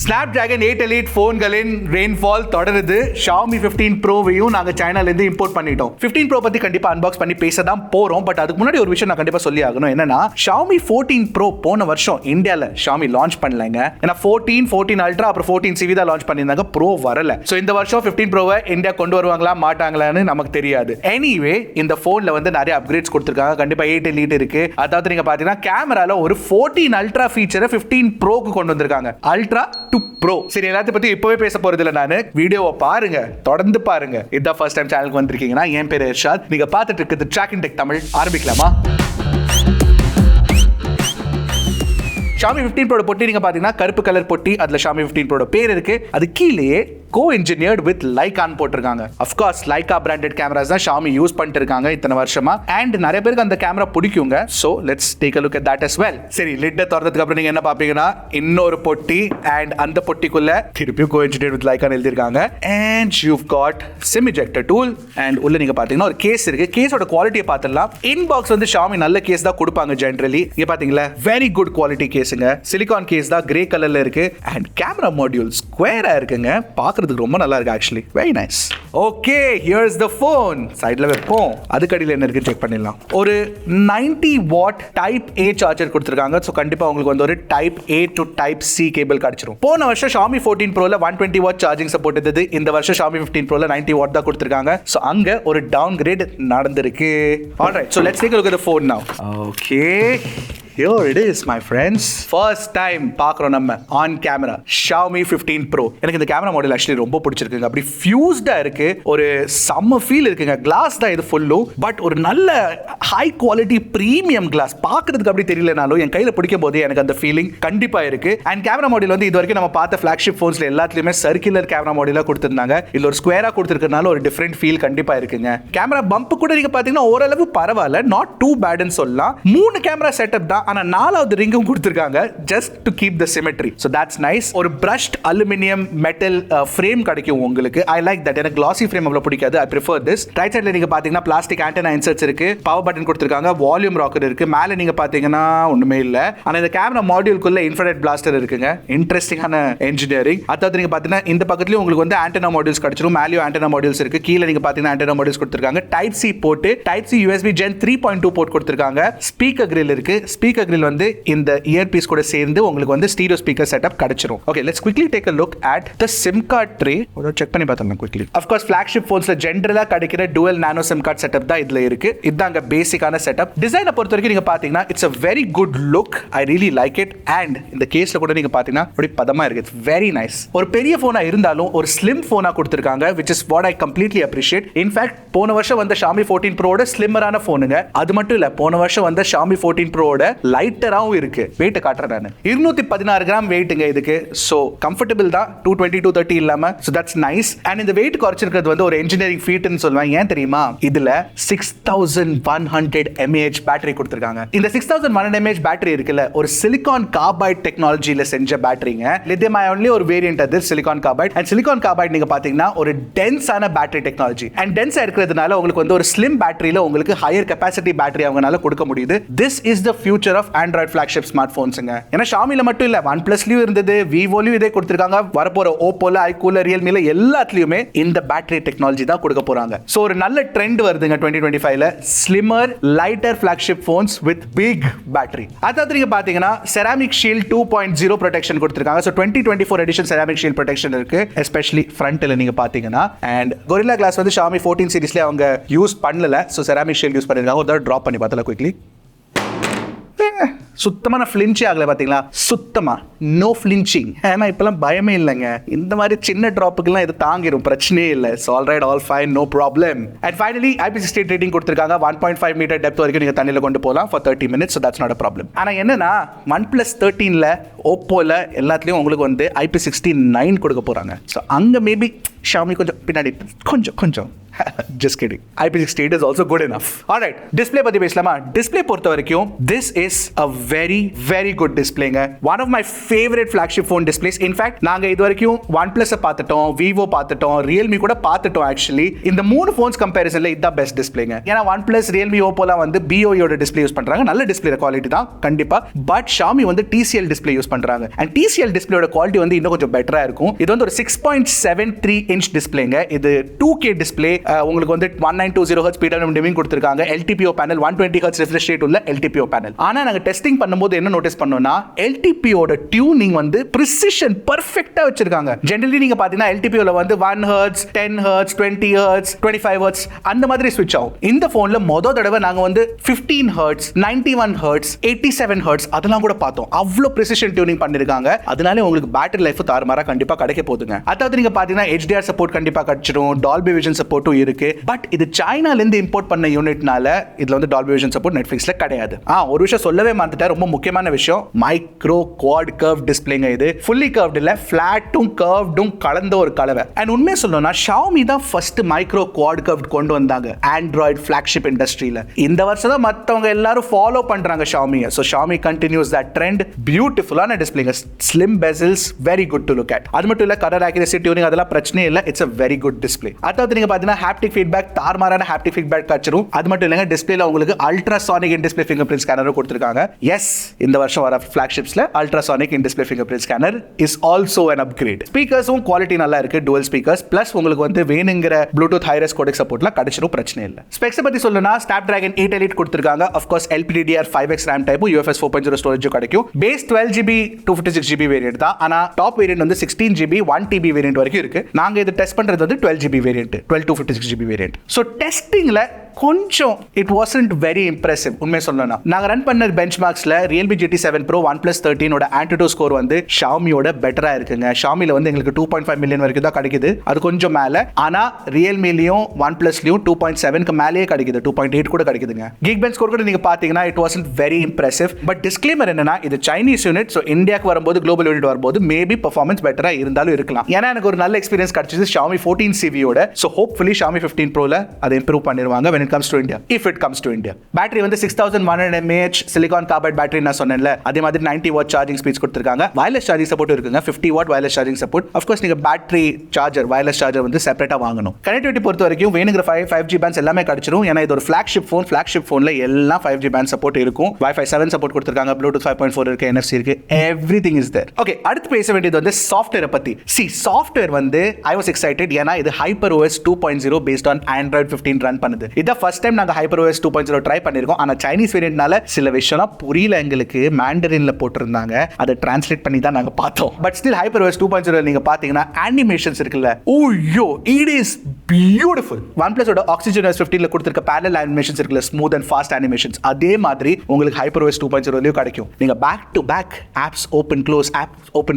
Snapdragon 8 Elite போன்களின் rainfall தொடருது. Xiaomi 15 Pro-வையும் நாங்க சைனால இருந்து இம்போர்ட் பண்ணிட்டோம். 15 Pro பத்தி கண்டிப்பா அன்பாக்ஸ் பண்ணி பேச தான் போறோம். பட் அதுக்கு முன்னாடி ஒரு விஷயம் நான் கண்டிப்பா சொல்லி ஆகணும். என்னன்னா Xiaomi 14 Pro போன வருஷம் இந்தியால Xiaomi லான்ச் பண்ணலங்க. ஏன்னா 14 Ultra அப்புறம் 14 CV தான் லான்ச் பண்ணியிருந்தாங்க. Pro வரல. சோ இந்த வருஷம் 15 Pro-வை இந்தியா கொண்டு வருவாங்களா மாட்டாங்களான்னு நமக்கு தெரியாது. எனிவே இந்த போன்ல வந்து நிறைய அப்கிரேட்ஸ் கொடுத்திருக்காங்க. கண்டிப்பா 8 Elite இருக்கு. அதாவது நீங்க பாத்தீங்கன்னா கேமரால ஒரு 14 Ultra ஃபீச்சரை 15 Pro-க்கு கொண்டு வந்திருக்காங்க. Ultra to Pro. சரி, எல்லாத்தையும் பத்தி இப்பவே பேச போறது இல்ல. நானு வீடியோவை பாருங்க, தொடர்ந்து பாருங்க. இதான் ஃபர்ஸ்ட் டைம் சேனலுக்கு வந்திருக்கீங்கன்னா என் பேர் இர்ஷாத். நீங்க பார்த்துட்டு இருக்கிறது Trakin Tech தமிழ். ஆரம்பிக்கலாமா? Xiaomi 15 Pro பொட்டி நீங்க பாத்தீங்கன்னா கருப்பு கலர் பொட்டி. அதுல Xiaomi 15 Pro பேர் இருக்கு. அது கீழேயே co-engineered with Leica போட்டிருக்காங்க. Of course Leica branded cameras தான் Xiaomi யூஸ் பண்ணிட்டு இருக்காங்க இத்தனை வருஷமா. அண்ட் நிறைய பேருக்கு அந்த கேமரா பிடிக்குங்க. So let's take a look at that as well. சரி, லிட்ட திறந்ததுக்கு அப்புறம் நீங்க என்ன பாப்பீங்கன்னா இன்னொரு பொட்டி. அண்ட் அந்த பொட்டிக்குள்ள திருப்பியும் co-engineered with Leica எழுதிருக்காங்க. And you've got SIM ejector tool. And உள்ள நீங்க பாத்தீங்கன்னா ஒரு கேஸ் இருக்கு. கேஸோட குவாலிட்டியை பார்த்துடலாம். இன்பாக்ஸ் வந்து Xiaomi நல்ல கேஸ் தான் கொடுப்பாங்க ஜெனரலி. இங்க பாத்தீங்களா வெரி குட் குவாலிட்டி கேஸுங்க. சிலிகான் கேஸ் தான், கிரே கலர்ல இருக்கு. அண்ட் கேமரா மாடியூல் ஸ்கொயரா இருக்குங்க. பார்க்கிறதுக்கு ரொம்ப நல்லா இருக்கு actually. Very nice. Okay, here's the phone. சைடுல வைப்போம். அதுக்கு அடியில் என்ன இருக்கு செக் பண்ணிடலாம். ஒரு 90 வாட் டைப் A சார்ஜர் கொடுத்திருக்காங்க. சோ கண்டிப்பா உங்களுக்கு வந்து ஒரு type A to type C cable கிடைச்சிரும். போன வருஷம் Xiaomi 14 Pro-ல 120 வாட் சார்ஜிங் சப்போர்ட் இருந்தது. இந்த வருஷம் Xiaomi 15 Pro-ல 90 வாட் தான் கொடுத்திருக்காங்க. சோ அங்க ஒரு டவுன் கிரேட் நடந்திருக்கு. Alright, so let's take a look at the phone now. Okay, here it is my friends. First time பார்க்குறோம் நம்ம on camera Xiaomi 15 Pro. எனக்கு இந்த கேமரா மாடல் ஆக்சுவலி ரொம்ப பிடிச்சிருக்குங்க. அப்படி ஃபியூஸ்டா இருக்கு. ஒரு செம்ம ஃபீல் இருக்குங்க. கிளாஸ் தான் இது ஃபுல்லும். பட் ஒரு நல்ல ஹை குவாலிட்டி பிரீமியம் கிளாஸ். பார்க்கிறதுக்கு அப்படி தெரியலனாலும் என் கையில் பிடிக்கும் போதே எனக்கு அந்த ஃபீலிங் கண்டிப்பா இருக்கு. அண்ட் கேமரா மாடல் வந்து இது வரைக்கும் நம்ம பார்த்த ஃபிளாக்ஷிப் ஃபோன்ஸ்ல எல்லாத்துலயுமே சர்க்குலர் கேமரா மாடலா கொடுத்திருந்தாங்க. இதுல ஒரு ஸ்கொயரா கொடுத்திருக்கனால ஒரு டிஃபரெண்ட் ஃபீல் கண்டிப்பா இருக்குங்க. கேமரா பம்ப் கூட நீங்க பாத்தீங்கன்னா ஓரளவு பரவாயில்ல, நாட் டூ பேட்னு சொல்லலாம். 3 கேமரா செட்டப் தான். ஆனா 4வது ரிங்கும் கொடுத்திருக்காங்க just to keep the symmetry. So that's nice. ஒரு brushed aluminum metal frame கிடைக்கும் உங்களுக்கு. I like that. எனக்கு glossy frame அவ்வளவு பிடிக்காது. I prefer this. ரைட் சைடுல நீங்க பாத்தீங்கன்னா பிளாஸ்டிக் ஆண்டனா இன்சர்ட்ஸ் இருக்கு. பவர் பட்டன் கொடுத்திருக்காங்க. வால்யூம் ராக்கர் இருக்கு. மேல நீங்க பாத்தீங்கன்னா ஒண்ணுமே இல்ல. ஆனா இந்த கேமரா மாடியூல்குள்ள இன்ஃப்ராரெட் பிளாஸ்டர் இருக்குங்க. இன்ட்ரெஸ்டிங்கான இன்ஜினியரிங். அதாவது நீங்க பாத்தீங்கன்னா இந்த பக்கத்துலயும் உங்களுக்கு வந்து ஆண்டனா மாடியூல்ஸ் கிடைச்சிரும். மேலயும் ஆண்டனா மாடியூல்ஸ் இருக்கு. கீழ நீங்க பாத்தீங்கன்னா ஆண்டனா மாடியூல்ஸ் கொடுத்திருக்காங்க. Type C port, type C USB Gen 3.2 port கொடுத்திருக்காங்க. ஸ்பீக்கர் கிரில் இருக்கு. ஸ்பீக்கர் கிரில் வந்து இந்த இயர்பீஸ் கூட சேர்ந்து உங்களுக்கு வந்து ஸ்டீரியோ ஸ்பீக்கர் செட்டப் கிடைச்சிரும். Okay, let's quickly take a look at the SIM card tray. ஒரு செக் பண்ணி பார்த்தலாம் குவிக்லி. Of course flagship phonesல ஜெனரலா கிடைக்கிற dual nano SIM card setup தான் இதுல இருக்கு. இதாங்க பேசிக்கான செட்டப். டிசைனை பொறுத்த வரைக்கும் நீங்க பாத்தீங்கன்னா it's a very good look. I really like it. And இந்த கேஸ்ல கூட நீங்க பாத்தீங்கன்னா அப்படி பதமா இருக்கு. It's very nice. ஒரு பெரிய போனா இருந்தாலும் ஒரு ஸ்லிம் போனா கொடுத்திருக்காங்க, which is what I completely appreciate. In fact போன வருஷம் வந்த Xiaomi 14 Pro-ஓட ஸ்லிம்மரான போனுங்க. அது மட்டும் இல்ல, போன வருஷம் வந்த Xiaomi 14 Pro-ஓட லைட்டராவும் இருக்கு. வெயிட் காட்டுறேன் நான். 216 கிராம் வெயிட்ங்க இதுக்கு. சோ கம்ஃபர்ட்டபிள் தான். 220 230 இல்லாம. So that's nice. அண்ட் இந்த வெயிட் குறைச்சிருக்கிறது வந்து ஒரு இன்ஜினியரிங் ஃபீட்னு சொல்லுவாங்க. ஏன் தெரியுமா? இதுல 6100 mAh பேட்டரி கொடுத்திருக்காங்க. இந்த 6100 mAh பேட்டரி இருக்குல்ல, ஒரு சிலிகான் கார்பைட் டெக்னாலஜில செஞ்ச பேட்டரிங்க. லித்தியம் அயன்ல ஒரு வேரியன்ட் அது silicon carbide. And silicon carbide நீங்க பாத்தீங்கன்னா ஒரு டென்ஸான பேட்டரி டெக்னாலஜி. அண்ட் டென்ஸா இருக்கிறதுனால உங்களுக்கு வந்து ஒரு ஸ்லிம் பேட்டரியில உங்களுக்கு ஹையர் கெபாசிட்டி பேட்டரி அவங்கனால கொடுக்க முடியுது. This is the future of Android flagship ஸ்மார்ட்போன்ஸ்ங்க. ஏன்னா Xiaomiல மட்டும் இல்ல, OnePlusலயும் இருந்தது, Vivoலயும் இதே கொடுத்திருக்காங்க. வரப்போற Oppoல, iQOOல, Realmeல எல்லாத்துலயுமே இந்த பேட்டரி டெக்னாலஜி தான் கொடுக்க போறாங்க. சோ ஒரு நல்ல ட்ரெண்ட் வருதுங்க 2025ல. Slimmer lighter flagship phones with big battery. அதாவது நீங்க பாத்தீங்கன்னா Ceramic Shield 2.0 ப்ரொடெக்ஷன் கொடுத்திருக்காங்க. So 2024 edition Ceramic Shield protection இருக்கு, எஸ்பெஷலி ஃப்ரண்ட்ல நீங்க பாத்தீங்கன்னா. அண்ட் Gorilla Glass வந்து Xiaomi 14 சீரிஸ்ல அவங்க யூஸ் பண்ணல. சோ Ceramic Shield யூஸ் பண்ணிருக்காங்க. ஒரு தடவை டிராப் பண்ணி பார்த்தலாம் குயிக்லி. சுத்தமான ஃபிளின்ச் ஆகல பாத்தீங்களா? சுத்தமா நோ ஃபிளின்ச்சிங். ஏன்னா இப்பெல்லாம் பயமே இல்லைங்க. இந்த மாதிரி சின்ன டிராப்புக்கெல்லாம் இது தாங்கிரும், பிரச்சனையே இல்லை. So all right, all fine, no problem. And finally IP68 rating கொடுத்திருக்காங்க. 1.5 மீட்டர் டெப்த் வரைக்கும் நீங்க தண்ணியில் கொண்டு போகலாம் for 30 minutes. So that's not a problem. ஆனா என்னன்னா OnePlus 13ல Oppoல எல்லாத்துலயும் உங்களுக்கு வந்து IP69 கொடுக்க போறாங்க. ஸோ அங்க மேபி Xiaomi கொஞ்சம் பின்னாடி கொஞ்சம் Just kidding. IP68 is also good enough. Alright, display பத்தி பேசலாமா? Display பொறுத்த வரைக்கும் this is a very good displayங்க. One of my favorite flagship phone displays. In fact, நாங்க இது வரைக்கும் OnePlus பார்த்துட்டோம், Vivo பார்த்துட்டோம், Realme கூட பார்த்துட்டோம். ஆக்சுவலி இந்த மூணு phones comparisonல இதுதான் பெஸ்ட் டிஸ்பிளேங்க. ஏன்னா OnePlus, Realme, Oppoலாம் வந்து BOE ஓட டிஸ்ப்ளே யூஸ் பண்றாங்க. நல்ல டிஸ்ப்ளே குவாலிட்டி தான் கண்டிப்பா. பட் Xiaomi வந்து TCL டிஸ்ப்ளே யூஸ் பண்றாங்க. and TCL டிஸ்ப்ளேயோட குவாலிட்டி வந்து இன்னும் கொஞ்சம் பெட்டரா இருக்கும். இது வந்து ஒரு 6.73 inch டிஸ்ப்ளேங்க. இது 2K டிஸ்ப்ளே. உங்களுக்கு வந்து 1920 Hz PWM dimming கொடுத்திருக்காங்க. LTPO panel 120 Hz refresh rate உள்ள LTPO பேனல். ஆனா நாங்க டெஸ்டிங் பண்ணும்போது என்ன நோட்டீஸ் பண்ணோம்னா LTPO ஓட டியூனிங் வந்து precision பெர்ஃபெக்ட்டா வச்சிருக்காங்க. ஜெனரலி நீங்க பாத்தீங்கன்னா LTPO ல வந்து 1 Hz, 10 Hz, 20 Hz, 25 Hz அந்த மாதிரி ஸ்விட்ச் ஆகும். இந்த போன்ல மொத தடவை நாங்க வந்து 15 Hz, 91 Hz, 87 Hz அதெல்லாம் கூட பார்த்தோம். அவ்வளவு precision tuning பண்ணிருக்காங்க. அதனால உங்களுக்கு பேட்டரி லைஃப் தாறுமாறா கண்டிப்பா கிடைக்க போகுதுங்க. அதாவது நீங்க பாத்தீங்கன்னா HDR சப்போர்ட் கண்டிப்பா கிடைச்சிடும். டால்பி விஷன் சப்போர்ட்டும் இருக்கு. பட் இது சைனால இருந்து இம்போர்ட் பண்ண யூனிட்னால இதுல வந்து டால்பி விஷன் சப்போர்ட் நெட்ஃபிளிக்ஸ்ல கிடையாது. ஒரு விஷயம் சொல்லவே மறந்துட்டேன், ரொம்ப முக்கியமான விஷயம். மைக்ரோ குவாட் கர்வ் டிஸ்ப்ளேங்க. இது ஃபுல்லி கர்வ்ட் இல்ல, ஃபிளாட்டும் கர்வ்டும் கலந்த ஒரு கலவை. அண்ட் உண்மையை சொல்லணும்னா Xiaomi தான் ஃபர்ஸ்ட் மைக்ரோ குவாட் கர்வ் கொண்டு வந்தாங்க ஆண்ட்ராய்டு ஃபிளாக்ஷிப் இண்டஸ்ட்ரியில. இந்த வருஷம் தான் மத்தவங்க எல்லாரும் ஃபாலோ பண்றாங்க Xiaomi. So Xiaomi continues that trend. பியூட்டிஃபுல்லான டிஸ்ப்ளேங்க, slim bezels, very good to look at. அது மட்டும் இல்ல கலர் ஆக்யூரசி, டியூனிங் அதெல்லாம் பிரச்சனை இல்ல. It's a very good display. அதாவது நீங்க பாத்தீங்கன்னா ஹாப்டிக் ஃபீட்பேக், தார்மாரான ஹாப்டிக் ஃபீட்பேக் கிடைச்சிரும். அது மட்டும் இல்லங்க டிஸ்ப்ளேல உங்களுக்கு அல்ட்ராசானிக் இன் டிஸ்ப்ளே ஃபிங்கர்பிரிண்ட் ஸ்கேனரும் கொடுத்திருக்காங்க. எஸ், இந்த வருஷம் வர ஃபிளாக்ஷிப்ஸ்ல ultrasonic in display fingerprint scanner is also an upgrade. ஸ்பீக்கர்ஸும் குவாலிட்டி நல்லா இருக்கு, டுவல் ஸ்பீக்கர்ஸ். பிளஸ் உங்களுக்கு வந்து வேணுங்கிற ப்ளூடூத் ஹை ரெஸ் கோடெக் சப்போர்ட்லாம் கிடைச்சிரும், பிரச்சனை இல்ல. ஸ்பெக்ஸ் பத்தி சொல்லணும்னா Snapdragon 8 Elite கொடுத்திருக்காங்க. Of course LPDDR5X RAM type, UFS 4.0 storage கிடைக்கும். பேஸ் 12GB 256GB வேரியன்ட் தான். ஆனா டாப் வேரியன்ட் வந்து 16GB 1TB வேரியன்ட் வரைக்கும் இருக்கு. நாங்க இது டெஸ்ட் பண்றது வந்து 12GB variant, 12 to 56GB variant. So டெஸ்டிங்ல கொஞ்சம் இட் வாசன்ட் வெரி இம்ப்ரெசிவ். உண்மை சொல்லணும்னா நாங்க ரன் பண்ண பெஞ்ச்மார்க்ஸ்ல Realme GT7 Pro, OnePlus 13 ஓட Antutu ஸ்கோர் வந்து Xiaomiயோட பெட்டரா இருக்குங்க. Xiaomiல வந்து எங்களுக்கு 2.5 மில்லியன் வரைக்கும் தான் கிடைக்குது, அது கொஞ்சம் மேல. ஆனா Realmeலயும் OnePlusலயும் 2.7க்கு மேலேயே கிடைக்குது, 2.8 கூட கிடைக்குதுங்க. Geekbench ஸ்கோர் கூட நீங்க பாத்தீங்கன்னா it wasn't very impressive. But disclaimer என்னன்னா இது சைனீஸ் யூனிட். சோ இந்தியாக்கு வரும்போது, குளோபல் யூனிட் வரும்போது மேபி பெர்ஃபார்மன்ஸ் பெட்டரா இருந்தாலும் இருக்கலாம். ஏன்னா எனக்கு ஒரு நல்ல எக்ஸ்பீரியன்ஸ் கிடைச்சது Xiaomi 14CV ஓட. சோ ஹோப்ஃபுல்லி Xiaomi 15 Proல அதை இம்ப்ரூவ் பண்ணிடுவாங்க when it comes to India, if it comes to India. Battery வந்து 6100 mAh சிலிகான் கார்பைட் பேட்டரி நான் சொன்னேன்ல, அதே மாதிரி 90 வாட் சார்ஜிங் ஸ்பீட்ஸ் கொடுத்திருக்காங்க. வயர்லெஸ் சார்ஜிங் சப்போர்ட் இருக்குங்க, 50 watt wireless charging support. Of course நீங்க பேட்டரி சார்ஜர், வயர்லெஸ் சார்ஜர் வந்து செப்பரேட்டா வாங்கணும். கனெக்டிவிட்டி பொறுத்த வரைக்கும் வேணுங்கிற 5G பேண்ட்ஸ் எல்லாமே கிடைச்சிரும். ஏன்னா இது ஒரு ஃபிளாக்ஷிப் ஃபோன். ஃபிளாக்ஷிப் ஃபோன்ல எல்லாம் 5G பேண்ட் சப்போர்ட் இருக்கும். Wi-Fi 7 சப்போர்ட் கொடுத்திருக்காங்க, Bluetooth 5.4 இருக்கு, NFC இருக்கு, எவ்ரிதிங் இஸ் தேர். ஓகே, அடுத்து பேச வேண்டியது வந்து சாஃப்ட்வேர் பத்தி. சாஃப்ட்வேர் வந்து ஐ வாஸ் எக்ஸைட்டட். ஏன்னா இது HyperOS 2.0 based on Android 15 run பண்ணுது. இதான் ஃபர்ஸ்ட் டைம் நாங்க HyperOS 2.0 ட்ரை பண்ணிருக்கோம். ஆனா சைனீஸ் வேரியன்ட்னால சில விஷயம்லாம் புரியல எங்களுக்கு. மேண்டரின்ல போட்டிருந்தாங்க, அதை டிரான்ஸ்லேட் பண்ணி தான் நாங்க பார்த்தோம். பட் ஸ்டில் HyperOS 2.0 நீங்க பாத்தீங்கன்னா அனிமேஷன்ஸ் இருக்குல்ல, ஓய்யோ இட் இஸ் பியூட்டிஃபுல். OnePlus ஓட ஆக்சிஜன் S15ல கொடுத்திருக்க parallel அனிமேஷன்ஸ் இருக்குல்ல, ஸ்மூத் அண்ட் ஃபாஸ்ட் அனிமேஷன்ஸ், அதே மாதிரி உங்களுக்கு HyperOS 2.0லயும் கிடைக்கும். நீங்க back to back apps open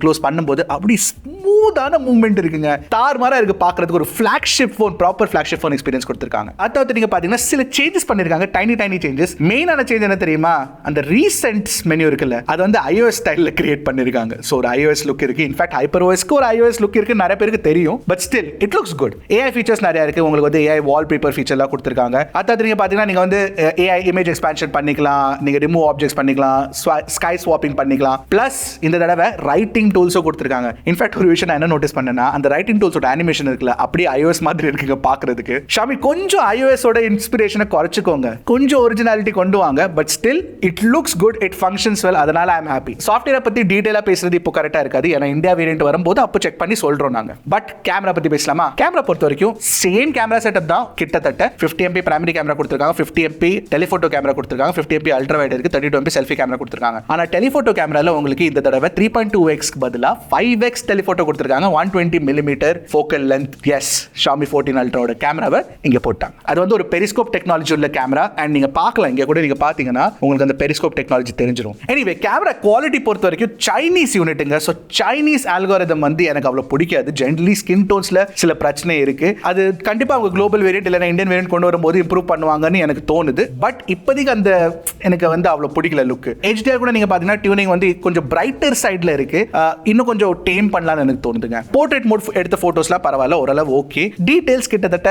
close பண்ணும்போது அப்படி ஸ்மூத்தான மூவ்மெண்ட் இருக்குங்க. தார்மாரா இருக்கு பார்க்கிறதுக்கு. ஒரு flagship phone, proper flagship phone experience கொடுத்திருக்காங்க. அதாவது நீங்க பாத்தீங்கன்னா சில சேஞ்சஸ் பண்ணிருக்காங்க, டைனி சேஞ்சஸ். மெயினான சேஞ்ச் என்ன தெரியுமா? அந்த ரீசென்ட்ஸ் மெனு இருக்குல்ல, அது வந்து iOS ஸ்டைல்ல கிரியேட் பண்ணிருக்காங்க. சோ ஒரு iOS லுக் இருக்கு. இன்ஃபேக்ட் HyperOSக்கு ஒரு iOS லுக் இருக்கு, நிறைய பேருக்கு தெரியும். But still it looks good. AI features நிறைய இருக்கு. உங்களுக்கு வந்து AI வால்பேப்பர் ஃபீச்சர்லாம் கொடுத்திருக்காங்க. அதாவது நீங்க பாத்தீங்கன்னா நீங்க வந்து AI இமேஜ் எக்ஸ்பான்ஷன் பண்ணிக்கலாம், நீங்க ரிமூவ் ஆப்ஜெக்ட்ஸ் பண்ணிக்கலாம், ஸ்கை ஸ்வாப்பிங் பண்ணிக்கலாம். பிளஸ் இந்த தடவை ரைட்டிங் டூல்ஸும் கொடுத்திருக்காங்க. இன்ஃபேக்ட் ஒரு விஷயம் நான் என்ன நோட்டீஸ் பண்ணேன்னா, அந்த ரைட்டிங் டூல்ஸோட அனிமேஷன் இருக்குல்ல, அப்படியே iOS மாதிரி இருக்குங்க பார்க்கிறதுக்கு. Xiaomi கொஞ்சம் iOS ஓட இன்ஸ்பிரேஷனை குறைச்சுக்கோங்க, கொஞ்சம் ஒரிஜினாலிட்டி கொண்டு வாங்க. But still it looks good, it functions well. அதனால ஐ அம் ஹாப்பி. சாஃப்ட்வேரை பத்தி டீடைலா பேசுறது இப்போ கரெக்டா இருக்காது, ஏன்னா இந்தியா வேரியன்ட் வரும்போது அப்போ செக் பண்ணி சொல்றோம் நாங்க. பட் கேமரா பத்தி பேசலாமா? கேமரா பொறுத்த வரைக்கும் சேம் கேமரா செட்டப் தான் கிட்டத்தட்ட. 50MP பிரைமரி கேமரா கொடுத்திருக்காங்க, 50MP டெலிஃபோட்டோ கேமரா கொடுத்திருக்காங்க, 50MP அல்ட்ரா வைட் இருக்கு, 32MP செல்ஃபி கேமரா கொடுத்திருக்காங்க. ஆனா டெலிஃபோட்டோ கேமரால உங்களுக்கு இந்த தடவை 3.2x பதிலா 5x டெலிஃபோட்டோ கொடுத்திருக்காங்க. 120mm focal length. Yes, Xiaomi 14 Ultra ஓட கேமராவை இங்க போட்டாங்க. அது வந்து ஒரு பெரிஸ்கோப் டெக்னாலஜி உள்ள கேமரா. அண்ட் நீங்க பார்க்கலாம், இங்க கூட நீங்க பாத்தீங்கன்னா உங்களுக்கு அந்த பெரிஸ்கோப் டெக்னாலஜி தெரிஞ்சிடும். எனிவே கேமரா குவாலிட்டி பொறுத்த வரைக்கும் சைனீஸ் யூனிட்டுங்க. ஸோ சைனீஸ் ஆல்காரிதம் வந்து எனக்கு அவ்வளோ பிடிக்காது. ஜென்ரலி ஸ்கின் டோன்ஸ்ல சில பிரச்சனை இருக்கு. அது கண்டிப்பா அவங்க குளோபல் வேரியன்ட் இல்லைன்னா இந்தியன் வேரியன்ட் கொண்டு வரும்போது இம்ப்ரூவ் பண்ணுவாங்கன்னு எனக்கு தோணுது. பட் இப்போதைக்கு அந்த எனக்கு வந்து அவ்வளோ பிடிக்கல லுக். HDR கூட நீங்க பாத்தீங்கன்னா டியூனிங் வந்து கொஞ்சம் பிரைட்டர் சைட்ல இருக்கு. இன்னும் கொஞ்சம் டேம் பண்ணலாம்னு எனக்கு தோணுதுங்க. போர்ட்ரேட் மோட் எடுத்த போட்டோஸ்லாம் பரவாயில்ல, ஓரளவு ஓகே. டீடைல்ஸ் கிட்டத்தட்ட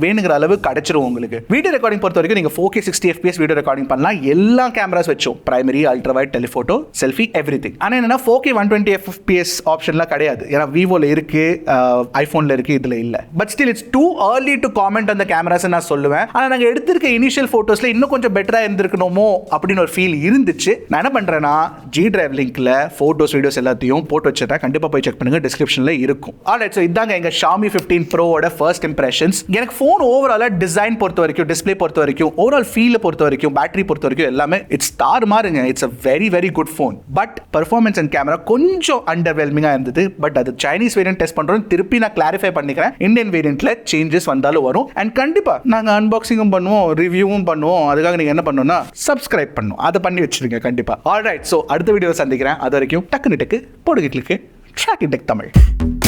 வேணுங்கிற அளவு கிடைச்சிரும் உங்களுக்கு. வீடியோ ரெக்கார்டிங் பொறுத்த வரைக்கும் நீங்க 4K 60 FPS வீடியோ ரெக்கார்டிங் பண்ணலாம். எல்லா கேமராஸ் வச்சோம், primary, ultra wide, telephoto, selfie, everything. ஆனா என்னன்னா 4K 120 FPS ஆப்ஷன்லாம் கிடையாது. ஏன்னா விவோல இருக்கு, ஐபோன்ல இருக்கு, இதுல இல்ல. But still it's too early to comment on the cameras நான் சொல்லுவேன். ஆனா நாங்க எடுத்திருக்க இனிஷியல் போட்டோஸ்ல இன்னும் கொஞ்சம் பெட்டரா இருந்திருக்கணுமோ அப்படின்னு ஒரு ஃபீல் இருந்துச்சு. நான் என்ன பண்றேன்னா G Drive லிங்க்ல போட்டோஸ் வீடியோஸ் எல்லாத்தையும் போட்டு வச்சிருக்கேன். கண்டிப்பா போய் செக் பண்ணுங்க, டிஸ்கிரிப்ஷன்ல இருக்கும். ஆல்ரைட், சோ இதாங்க எங்க Xiaomi 15 Pro ஓட ஃபர்ஸ்ட் இம்ப்ரெஷன்ஸ். எனக்கு ஃபோன் ஓவராலா டிசைன் பொறுத்த வரைக்கும், டிஸ்ப்ளே பொறுத்த வரைக்கும், ஓவரால் ஃபீல் பொறுத்த வரைக்கும், பேட்டரி பொறுத்த வரைக்கும் எல்லாமே இட்ஸ் ஸ்டார் மாறுங்க. It's a very very good phone. But performance and camera கொஞ்சம் அண்டர்வெல்மிங்கா இருந்தது. பட் அது சைனீஸ் வேரியன்ட் டெஸ்ட் பண்றோம், திருப்பி நான் கிளாரிஃபை பண்ணிக்கிறேன். இந்தியன் வேரியன்ட்ல சேஞ்சஸ் வந்தாலும் வரும். அண்ட் கண்டிப்பா நாங்க அன்பாக்சிங்கும் பண்ணுவோம், ரிவ்யூவும் பண்ணுவோம். அதுக்காக நீங்க என்ன பண்ணணும்னா சப்ஸ்கிரைப் பண்ணணும், அதை பண்ணி வச்சிருங்க கண்டிப்பா. ஆல்ரைட், சோ அடுத்த வீடியோ சந்திக்கிறேன். அது வரைக்கும் டக்கு போடுகிட்டு Trakin Tech தமிழ்.